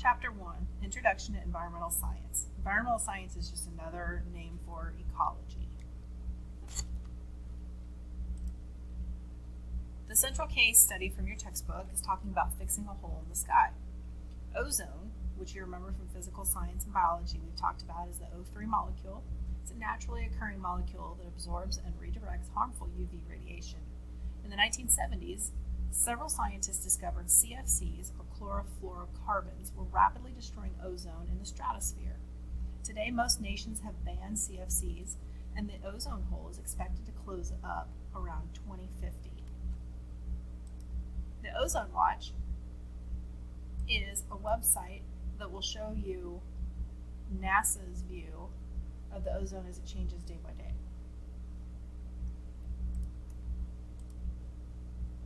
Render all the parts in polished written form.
Chapter 1, Introduction to Environmental Science. Environmental science is just another name for ecology. The central case study from your textbook is talking about fixing a hole in the sky. Ozone, which you remember from physical science and biology we've talked about, is the O3 molecule. It's a naturally occurring molecule that absorbs and redirects harmful UV radiation. In the 1970s, several scientists discovered CFCs, or chlorofluorocarbons, were rapidly destroying ozone in the stratosphere. Today, most nations have banned CFCs, and the ozone hole is expected to close up around 2050. The Ozone Watch is a website that will show you NASA's view of the ozone as it changes day by day.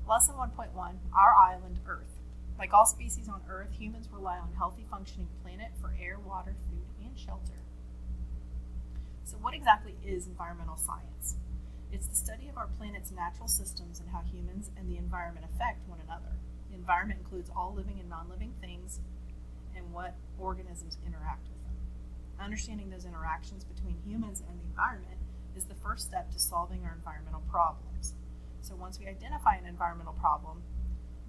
Lesson 1.1, Our Island, Earth. Like all species on Earth, humans rely on a healthy, functioning planet for air, water, food, and shelter. So what exactly is environmental science? It's the study of our planet's natural systems and how humans and the environment affect one another. The environment includes all living and non-living things and what organisms interact with them. Understanding those interactions between humans and the environment is the first step to solving our environmental problems. So once we identify an environmental problem,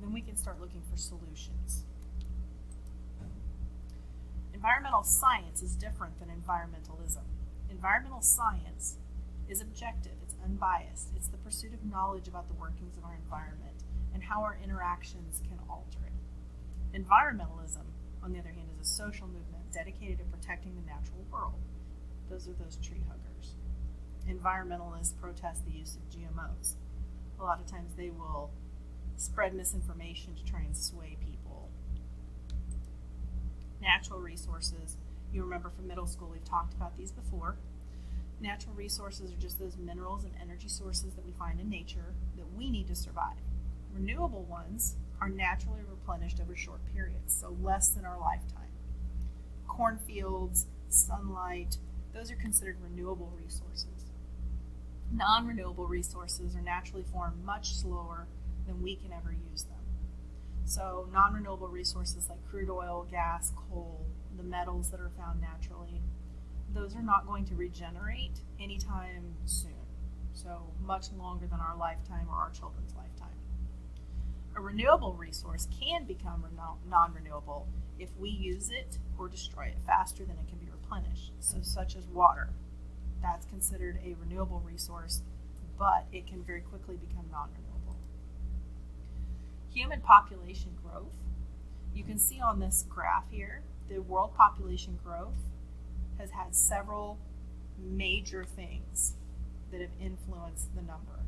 then we can start looking for solutions. Environmental science is different than environmentalism. Environmental science is objective, it's unbiased, it's the pursuit of knowledge about the workings of our environment and how our interactions can alter it. Environmentalism, on the other hand, is a social movement dedicated to protecting the natural world. Those are those tree huggers. Environmentalists protest the use of GMOs. A lot of times they will spread misinformation to try and sway people. Natural resources. You remember from middle school, we've talked about these before. Natural resources are just those minerals and energy sources that we find in nature that we need to survive. Renewable ones are naturally replenished over short periods, so less than our lifetime. Cornfields, sunlight, those are considered renewable resources. Non-renewable resources are naturally formed much slower than we can ever use them. So non-renewable resources like crude oil, gas, coal, the metals that are found naturally, those are not going to regenerate anytime soon. So much longer than our lifetime or our children's lifetime. A renewable resource can become non-renewable if we use it or destroy it faster than it can be replenished. So such as water. That's considered a renewable resource, but it can very quickly become non-renewable. Human population growth. You can see on this graph here, the world population growth has had several major things that have influenced the number.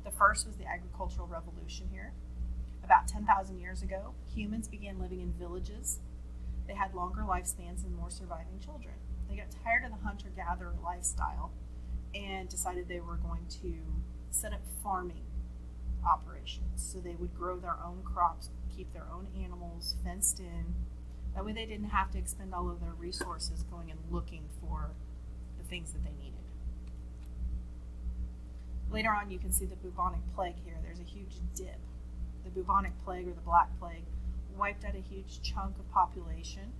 The first was the agricultural revolution here. About 10,000 years ago, humans began living in villages. They had longer lifespans and more surviving children. They got tired of the hunter-gatherer lifestyle and decided they were going to set up farming operations. So they would grow their own crops, keep their own animals fenced in. That way they didn't have to expend all of their resources going and looking for the things that they needed. Later on, you can see the bubonic plague here. There's a huge dip. The bubonic plague, or the Black Plague, wiped out a huge chunk of population.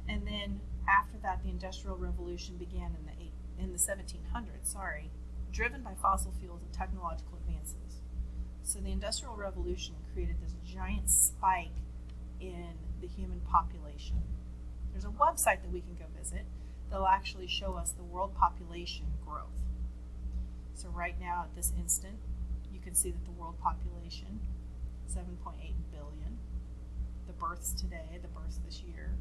And then after that, the Industrial Revolution began in the 1700s, driven by fossil fuels and technological advances. So the Industrial Revolution created this giant spike in the human population. There's a website that we can go visit that'll actually show us the world population growth. So right now, at this instant, you can see that the world population, 7.8 billion. The births today, the births this year,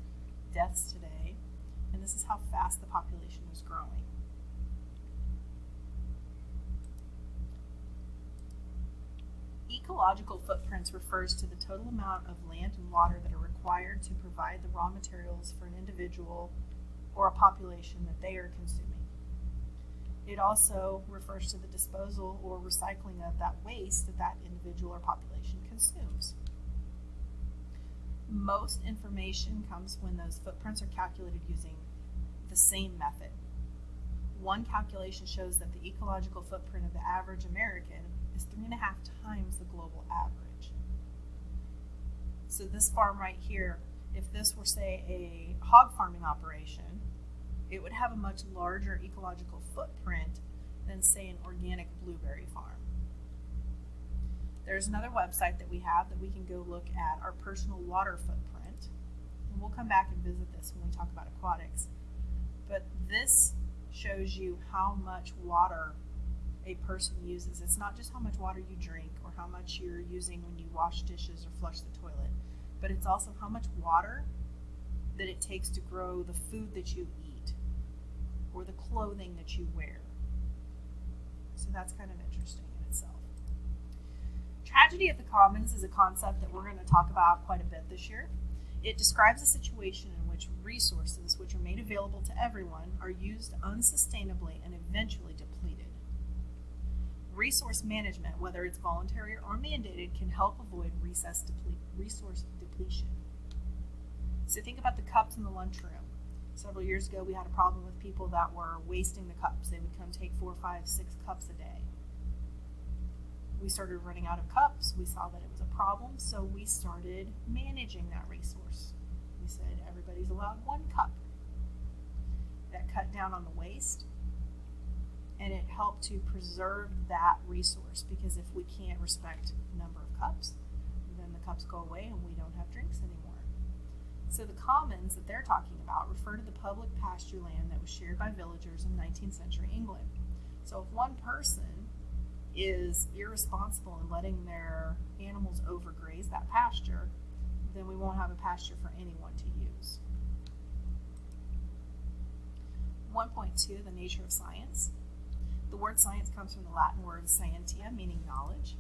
deaths today, and this is how fast the population was growing. Ecological footprints refers to the total amount of land and water that are required to provide the raw materials for an individual or a population that they are consuming. It also refers to the disposal or recycling of that waste that individual or population consumes. Most information comes when those footprints are calculated using the same method. One calculation shows that the ecological footprint of the average American is 3.5 times the global average. So this farm right here if this were, say, a hog farming operation, it would have a much larger ecological footprint than, say, an organic blueberry farm. There's another website that we have that we can go look at our personal water footprint. And we'll come back and visit this when we talk about aquatics. But this shows you how much water a person uses. It's not just how much water you drink or how much you're using when you wash dishes or flush the toilet, but it's also how much water that it takes to grow the food that you eat or the clothing that you wear. So that's kind of interesting in itself. Tragedy of the commons is a concept that we're going to talk about quite a bit this year. It describes a situation in which resources, which are made available to everyone, are used unsustainably and eventually depleted. Resource management, whether it's voluntary or mandated, can help avoid resource depletion. So think about the cups in the lunchroom. Several years ago, we had a problem with people that were wasting the cups. They would come take 4, 5, 6 cups a day. We started running out of cups. We saw that it was a problem, so we started managing that resource. We said everybody's allowed 1 cup. That cut down on the waste, and it helped to preserve that resource, because if we can't respect the number of cups, then the cups go away and we don't have drinks anymore. So the commons that they're talking about refer to the public pasture land that was shared by villagers in 19th century England. So if one person is irresponsible in letting their animals overgraze that pasture, then we won't have a pasture for anyone to use. 1.2, the nature of science. The word science comes from the Latin word scientia, meaning knowledge.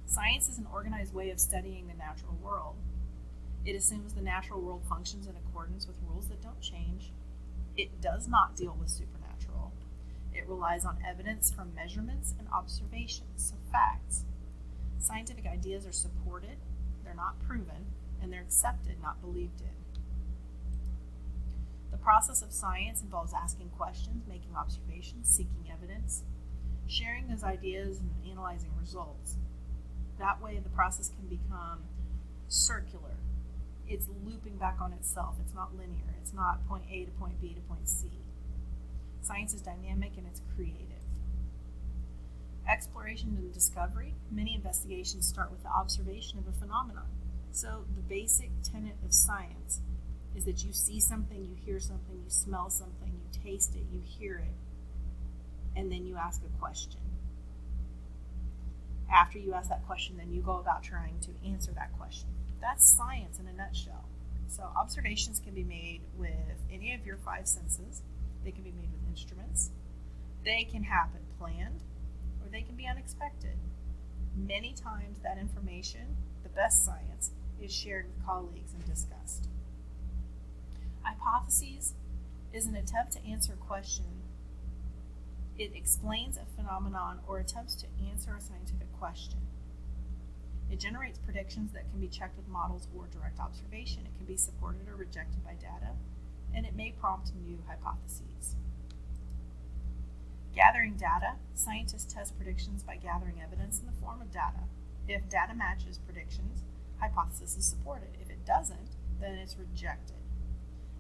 Science is an organized way of studying the natural world. It assumes the natural world functions in accordance with rules that don't change. It does not deal with supernatural. It relies on evidence from measurements and observations, so facts. Scientific ideas are supported, they're not proven, and they're accepted, not believed in. The process of science involves asking questions, making observations, seeking evidence, sharing those ideas, and analyzing results. That way, the process can become circular. It's looping back on itself. It's not linear. It's not point A to point B to point C. Science is dynamic and it's creative. Exploration and discovery. Many investigations start with the observation of a phenomenon. So the basic tenet of science is that you see something, you hear something, you smell something, you taste it, you hear it, and then you ask a question. After you ask that question, then you go about trying to answer that question. That's science in a nutshell. So observations can be made with any of your 5 senses. They can be made with instruments. They can happen planned, or they can be unexpected. Many times that information, the best science, is shared with colleagues and discussed. Hypotheses is an attempt to answer a question. It explains a phenomenon or attempts to answer a scientific question. It generates predictions that can be checked with models or direct observation. It can be supported or rejected by data, and it may prompt new hypotheses. Gathering data. Scientists test predictions by gathering evidence in the form of data. If data matches predictions, hypothesis is supported. If it doesn't, then it's rejected.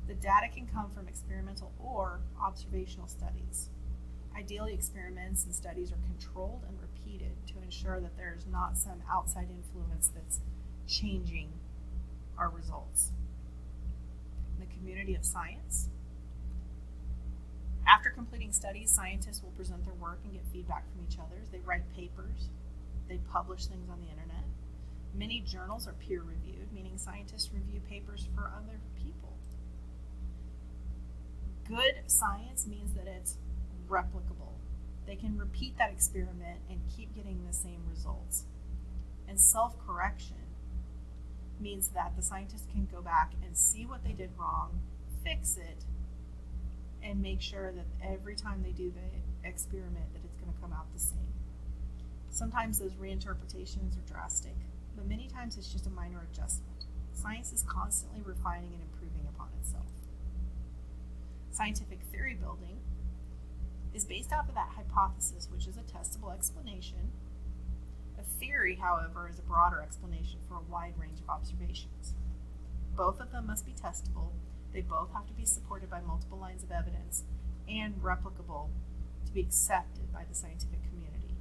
The data can come from experimental or observational studies. Ideally, experiments and studies are controlled and repeated to ensure that there is not some outside influence that's changing our results. The community of science. After completing studies, scientists will present their work and get feedback from each other. They write papers. They publish things on the internet. Many journals are peer-reviewed, meaning scientists review papers for other people. Good science means that it's replicable. They can repeat that experiment and keep getting the same results. And self-correction means that the scientists can go back and see what they did wrong, fix it, and make sure that every time they do the experiment that it's going to come out the same. Sometimes those reinterpretations are drastic, but many times it's just a minor adjustment. Science is constantly refining and improving upon itself. Scientific theory building is based off of that hypothesis, which is a testable explanation. A theory, however, is a broader explanation for a wide range of observations. Both of them must be testable. They both have to be supported by multiple lines of evidence and replicable to be accepted by the scientific community.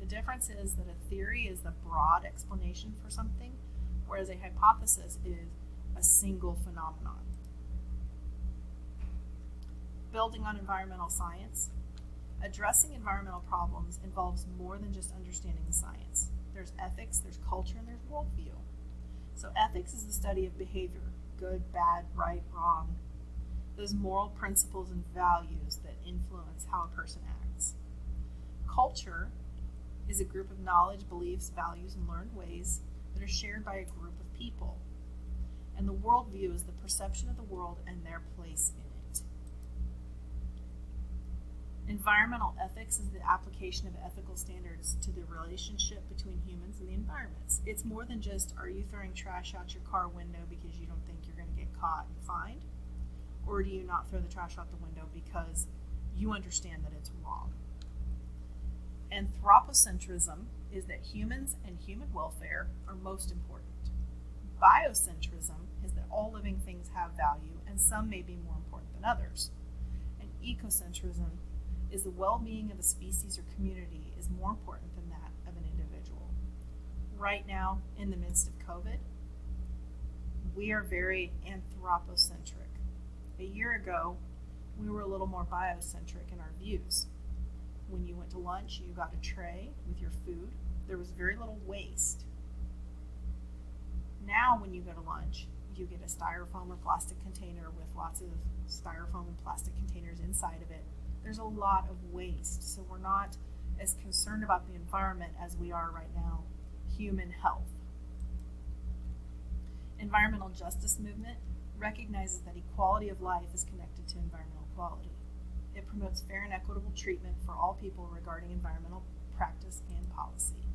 The difference is that a theory is the broad explanation for something, whereas a hypothesis is a single phenomenon. Building on environmental science. Addressing environmental problems involves more than just understanding the science. There's ethics, there's culture, and there's worldview. So ethics is the study of behavior, good, bad, right, wrong, those moral principles and values that influence how a person acts. Culture is a group of knowledge, beliefs, values, and learned ways that are shared by a group of people. And the worldview is the perception of the world and their place in it. Environmental ethics is the application of ethical standards to the relationship between humans and the environments. It's more than just, are you throwing trash out your car window because you don't think you're going to get caught and fined? Or do you not throw the trash out the window because you understand that it's wrong? Anthropocentrism is that humans and human welfare are most important. Biocentrism is that all living things have value and some may be more important than others. And ecocentrism is the well-being of a species or community is more important than that of an individual. Right now, in the midst of COVID, we are very anthropocentric. A year ago, we were a little more biocentric in our views. When you went to lunch, you got a tray with your food. There was very little waste. Now, when you go to lunch, you get a styrofoam or plastic container with lots of styrofoam and plastic containers inside of it. There's a lot of waste, so we're not as concerned about the environment as we are right now, human health. Environmental justice movement recognizes that equality of life is connected to environmental quality. It promotes fair and equitable treatment for all people regarding environmental practice and policy.